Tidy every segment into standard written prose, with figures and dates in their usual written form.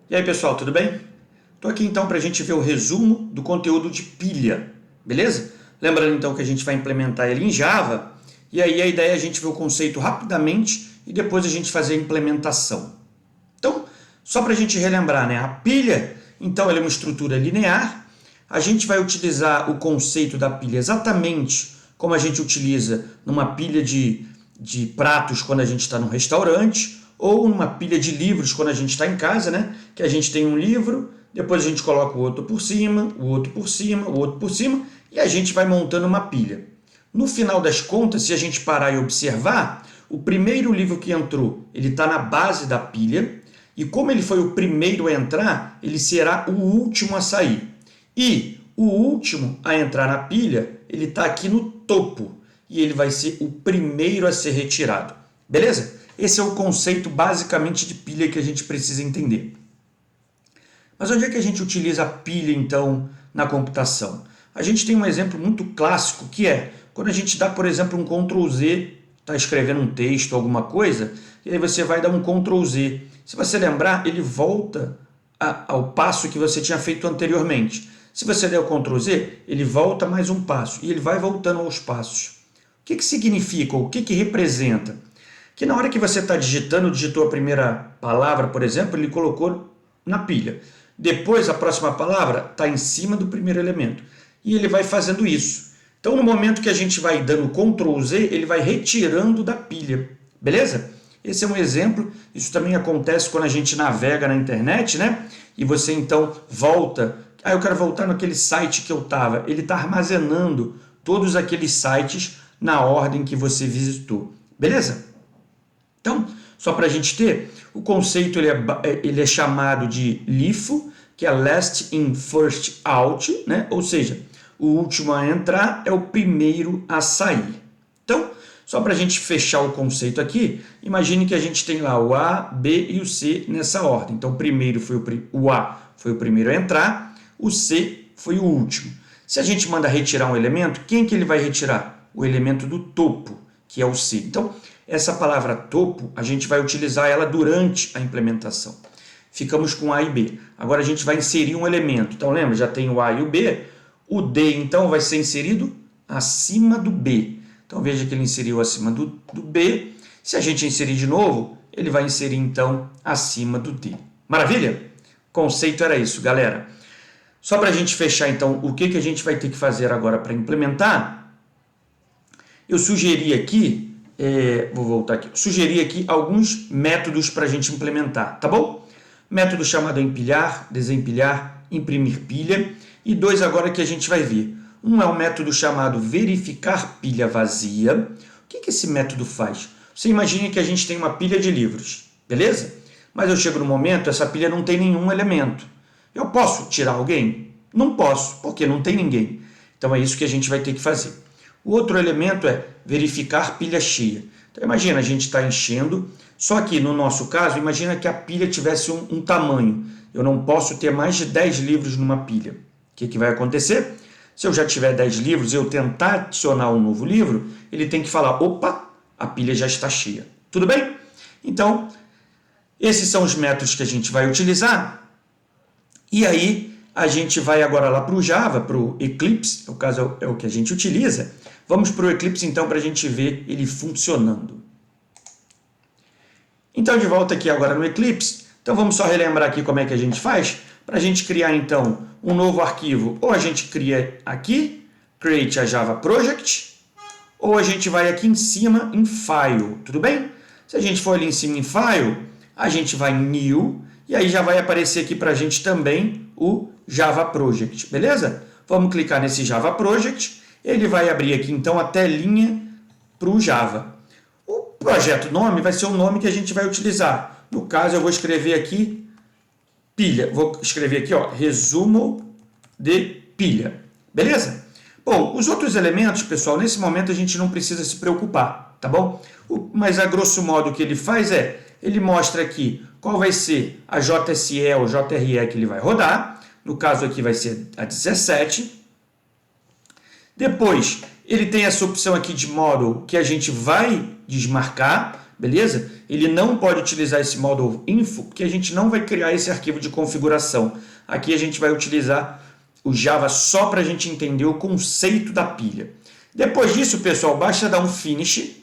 E aí, pessoal, tudo bem? Estou aqui então para a gente ver o resumo do conteúdo de pilha, beleza? Lembrando então que a gente vai implementar ele em Java, e aí a ideia é a gente ver o conceito rapidamente e depois a gente fazer a implementação. Então, só para a gente relembrar, né? A pilha, então, ela é uma estrutura linear. A gente vai utilizar o conceito da pilha exatamente como a gente utiliza numa pilha de pratos quando a gente está num restaurante, ou numa pilha de livros quando a gente está em casa, né? Que a gente tem um livro, depois a gente coloca o outro por cima, o outro por cima, o outro por cima, e a gente vai montando uma pilha. No final das contas, se a gente parar e observar, o primeiro livro que entrou, ele está na base da pilha, e como ele foi o primeiro a entrar, ele será o último a sair. E o último a entrar na pilha, ele está aqui no topo, e ele vai ser o primeiro a ser retirado. Beleza? Esse é o conceito basicamente de pilha que a gente precisa entender. Mas onde é que a gente utiliza a pilha, então, na computação? A gente tem um exemplo muito clássico, que é quando a gente dá, por exemplo, um Ctrl Z, está escrevendo um texto, alguma coisa, e aí você vai dar um Ctrl Z. Se você lembrar, ele volta ao passo que você tinha feito anteriormente. Se você der o Ctrl Z, ele volta mais um passo, e ele vai voltando aos passos. O que significa, ou o que representa? Que na hora que você está digitando, digitou a primeira palavra, por exemplo, ele colocou na pilha. Depois, a próxima palavra está em cima do primeiro elemento. E ele vai fazendo isso. Então, no momento que a gente vai dando Ctrl Z, ele vai retirando da pilha. Beleza? Esse é um exemplo. Isso também acontece quando a gente navega na internet, né? E você, então, volta. Eu quero voltar naquele site que eu estava. Ele está armazenando todos aqueles sites na ordem que você visitou. Beleza? Então, só para a gente ter, o conceito ele é chamado de LIFO, que é Last In, First Out, né? Ou seja, o último a entrar é o primeiro a sair. Então, só para a gente fechar o conceito aqui, imagine que a gente tem lá o A, B e o C nessa ordem. Então, primeiro foi o A foi o primeiro a entrar, o C foi o último. Se a gente manda retirar um elemento, quem que ele vai retirar? O elemento do topo, que é o C. Então, essa palavra topo, a gente vai utilizar ela durante a implementação. Ficamos com A e B. Agora a gente vai inserir um elemento. Então, lembra, já tem o A e o B. O D, então, vai ser inserido acima do B. Então, veja que ele inseriu acima do B. Se a gente inserir de novo, ele vai inserir, então, acima do D. Maravilha? O conceito era isso, galera. Só para a gente fechar, então, o que a gente vai ter que fazer agora para implementar, eu sugeri aqui, vou voltar aqui, sugeri aqui alguns métodos para a gente implementar, tá bom? Método chamado empilhar, desempilhar, imprimir pilha, e dois agora que a gente vai ver. Um é o método chamado verificar pilha vazia. O que esse método faz? Você imagina que a gente tem uma pilha de livros, beleza? Mas eu chego no momento, essa pilha não tem nenhum elemento. Eu posso tirar alguém? Não posso, porque não tem ninguém. Então é isso que a gente vai ter que fazer. O outro elemento é verificar pilha cheia. Então imagina, a gente está enchendo, só que no nosso caso, imagina que a pilha tivesse um tamanho. Eu não posso ter mais de 10 livros numa pilha. O que vai acontecer? Se eu já tiver 10 livros e eu tentar adicionar um novo livro, ele tem que falar, opa, a pilha já está cheia. Tudo bem? Então, esses são os métodos que a gente vai utilizar. E aí, a gente vai agora lá para o Java, para o Eclipse, no caso é o que a gente utiliza. Vamos para o Eclipse, então, para a gente ver ele funcionando. Então, de volta aqui agora no Eclipse. Então, vamos só relembrar aqui como é que a gente faz. Para a gente criar, então, um novo arquivo, ou a gente cria aqui, Create a Java Project, ou a gente vai aqui em cima em File, tudo bem? Se a gente for ali em cima em File, a gente vai em New, e aí já vai aparecer aqui para a gente também o Java Project, beleza? Vamos clicar nesse Java Project, ele vai abrir aqui então a telinha para o Java. O projeto nome vai ser o nome que a gente vai utilizar. No caso, eu vou escrever aqui pilha. Vou escrever aqui, ó, resumo de pilha. Beleza? Bom, os outros elementos, pessoal, nesse momento a gente não precisa se preocupar, tá bom? Mas a grosso modo o que ele faz é, ele mostra aqui qual vai ser a JSE ou JRE que ele vai rodar. No caso aqui vai ser a 17. Depois, ele tem essa opção aqui de model que a gente vai desmarcar. beleza? Ele não pode utilizar esse model info, porque a gente não vai criar esse arquivo de configuração. Aqui a gente vai utilizar o Java só para a gente entender o conceito da pilha. Depois disso, pessoal, basta dar um finish,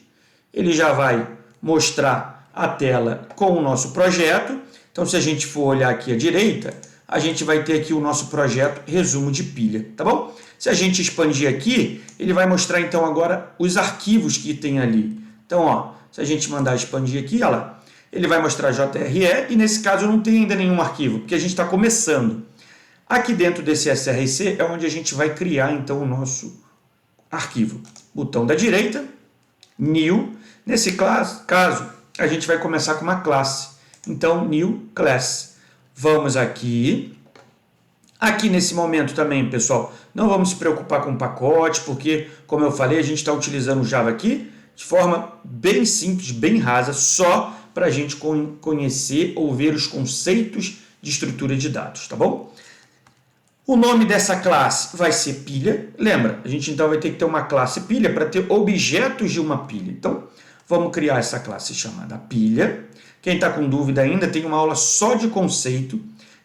ele já vai mostrar a tela com o nosso projeto. Então, se a gente for olhar aqui à direita, a gente vai ter aqui o nosso projeto resumo de pilha, tá bom? Se a gente expandir aqui, ele vai mostrar então agora os arquivos que tem ali. Então, ó, se a gente mandar expandir aqui, olha lá, ele vai mostrar JRE e nesse caso não tem ainda nenhum arquivo, porque a gente está começando. Aqui dentro desse SRC é onde a gente vai criar então o nosso arquivo. Botão da direita, New. Nesse caso, a gente vai começar com uma classe. Então, New Class. Vamos aqui. Aqui nesse momento também, pessoal, não vamos se preocupar com pacote, porque, como eu falei, a gente está utilizando o Java aqui de forma bem simples, bem rasa, só para a gente conhecer ou ver os conceitos de estrutura de dados, tá bom? O nome dessa classe vai ser pilha. Lembra, a gente então vai ter que ter uma classe pilha para ter objetos de uma pilha. Então, vamos criar essa classe chamada pilha. Quem está com dúvida ainda, tem uma aula só de conceito.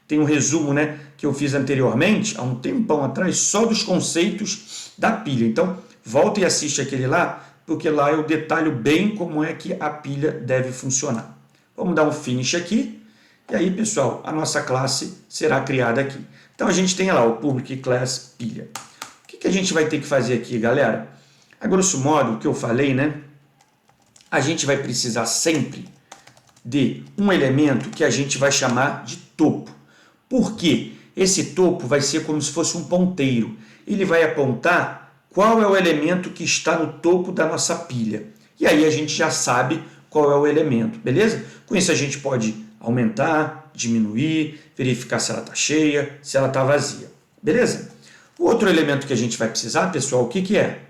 Tem um resumo, né, que eu fiz anteriormente, há um tempão atrás, só dos conceitos da pilha. Então, volta e assiste aquele lá, porque lá eu detalho bem como é que a pilha deve funcionar. Vamos dar um finish aqui. E aí, pessoal, a nossa classe será criada aqui. Então, a gente tem lá o public class pilha. O que a gente vai ter que fazer aqui, galera? A grosso modo, o que eu falei, né? A gente vai precisar sempre de um elemento que a gente vai chamar de topo. Por quê? Esse topo vai ser como se fosse um ponteiro. Ele vai apontar qual é o elemento que está no topo da nossa pilha. E aí a gente já sabe qual é o elemento, beleza? Com isso a gente pode aumentar, diminuir, verificar se ela está cheia, se ela está vazia. Beleza? O outro elemento que a gente vai precisar, pessoal, o que é?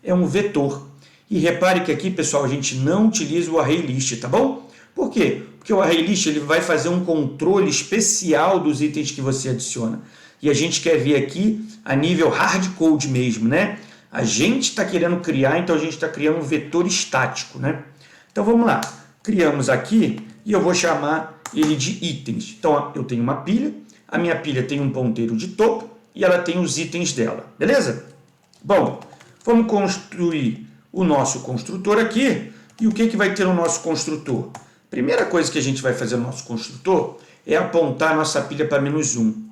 É um vetor. E repare que aqui, pessoal, a gente não utiliza o ArrayList, tá bom? Por quê? Porque o ArrayList ele vai fazer um controle especial dos itens que você adiciona. E a gente quer ver aqui a nível hardcode mesmo, né? A gente está querendo criar, então a gente está criando um vetor estático, né? Então vamos lá. Criamos aqui e eu vou chamar ele de itens. Então ó, eu tenho uma pilha, a minha pilha tem um ponteiro de topo e ela tem os itens dela, beleza? Bom, vamos construir o nosso construtor aqui. E o que vai ter no nosso construtor? Primeira coisa que a gente vai fazer no nosso construtor é apontar a nossa pilha para -1. O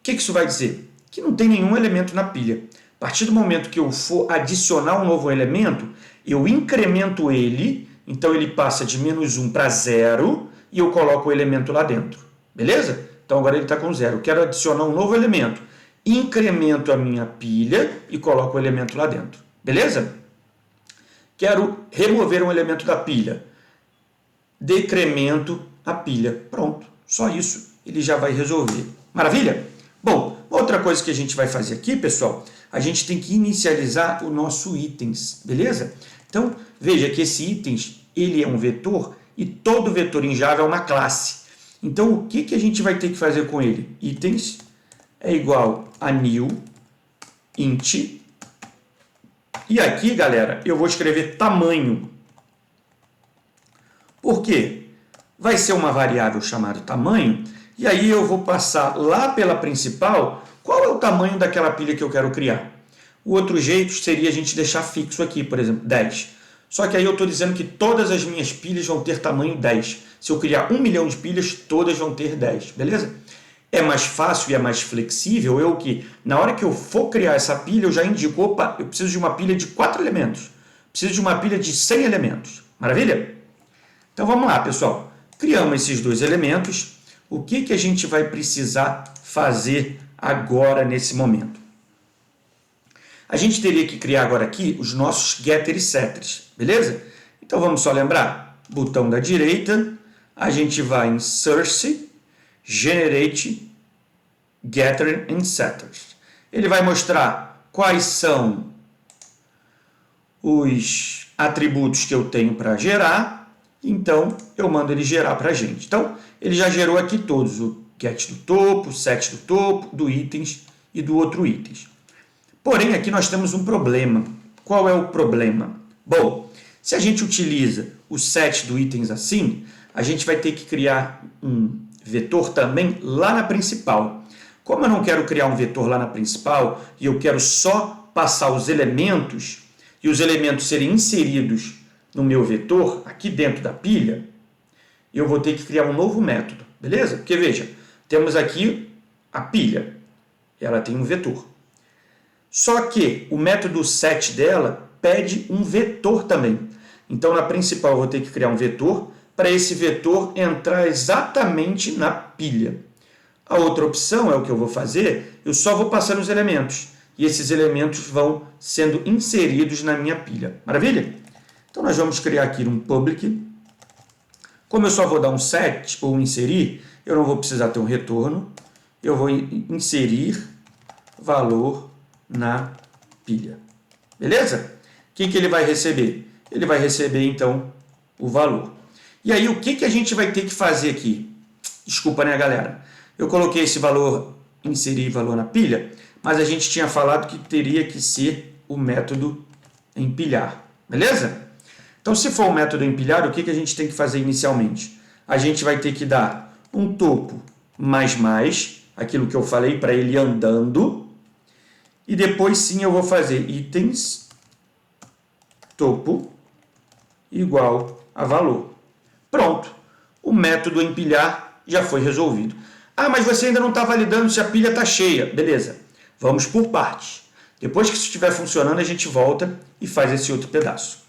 que isso vai dizer? Que não tem nenhum elemento na pilha. A partir do momento que eu for adicionar um novo elemento, eu incremento ele, então ele passa de -1 para 0 e eu coloco o elemento lá dentro. Beleza? Então agora ele está com 0. Eu quero adicionar um novo elemento. Incremento a minha pilha e coloco o elemento lá dentro. Beleza? Quero remover um elemento da pilha. Decremento a pilha. Pronto, só isso ele já vai resolver. Maravilha? Bom, outra coisa que a gente vai fazer aqui, pessoal, a gente tem que inicializar o nosso itens, beleza? Então, veja que esse itens, ele é um vetor e todo vetor em Java é uma classe. Então, o que a gente vai ter que fazer com ele? Itens é igual a new int. E aqui, galera, eu vou escrever tamanho. Por quê? Vai ser uma variável chamada tamanho, e aí eu vou passar lá pela principal qual é o tamanho daquela pilha que eu quero criar. O outro jeito seria a gente deixar fixo aqui, por exemplo, 10. Só que aí eu estou dizendo que todas as minhas pilhas vão ter tamanho 10. Se eu criar 1 milhão de pilhas, todas vão ter 10, beleza? É mais fácil e é mais flexível eu que, na hora que eu for criar essa pilha, eu já indico, opa, eu preciso de uma pilha de 4 elementos. Preciso de uma pilha de 100 elementos. Maravilha? Então vamos lá, pessoal. Criamos esses dois elementos. O que a gente vai precisar fazer agora nesse momento? A gente teria que criar agora aqui os nossos getter e setters, beleza? Então vamos só lembrar, botão da direita, a gente vai em Source, Generate, Getter and Setters. Ele vai mostrar quais são os atributos que eu tenho para gerar, então eu mando ele gerar para a gente. Então ele já gerou aqui todos, o get do topo, o set do topo, do itens e do outro itens. Porém, aqui nós temos um problema. Qual é o problema? Bom, Se a gente utiliza o set do itens assim, a gente vai ter que criar um vetor também lá na principal. Como eu não quero criar um vetor lá na principal e eu quero só passar os elementos e os elementos serem inseridos no meu vetor, aqui dentro da pilha, eu vou ter que criar um novo método, beleza? Porque veja, temos aqui a pilha, ela tem um vetor. Só que o método set dela pede um vetor também. Então, na principal, eu vou ter que criar um vetor para esse vetor entrar exatamente na pilha. A outra opção é o que eu vou fazer, eu só vou passando os elementos. E esses elementos vão sendo inseridos na minha pilha. Maravilha? Então, nós vamos criar aqui um public. Como eu só vou dar um set ou inserir, eu não vou precisar ter um retorno. Eu vou inserir valor na pilha. Beleza? O que ele vai receber? Ele vai receber, então, o valor. E aí, o que a gente vai ter que fazer aqui? Desculpa, né, galera? Eu coloquei esse valor, inserir valor na pilha, mas a gente tinha falado que teria que ser o método empilhar. Beleza? Então, se for o método empilhar, o que a gente tem que fazer inicialmente? A gente vai ter que dar um topo mais, aquilo que eu falei para ele andando, e depois sim eu vou fazer itens topo igual a valor. Pronto, o método empilhar já foi resolvido. Ah, mas você ainda não está validando se a pilha está cheia. Beleza, vamos por partes. Depois que isso estiver funcionando, a gente volta e faz esse outro pedaço.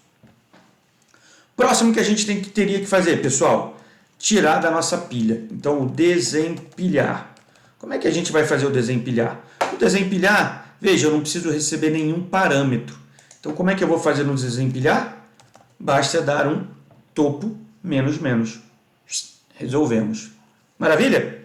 Próximo que a gente teria que fazer, pessoal, tirar da nossa pilha. Então, o desempilhar. Como é que a gente vai fazer o desempilhar? O desempilhar, veja, eu não preciso receber nenhum parâmetro. Então, como é que eu vou fazer no desempilhar? Basta dar um topo menos. Resolvemos. Maravilha?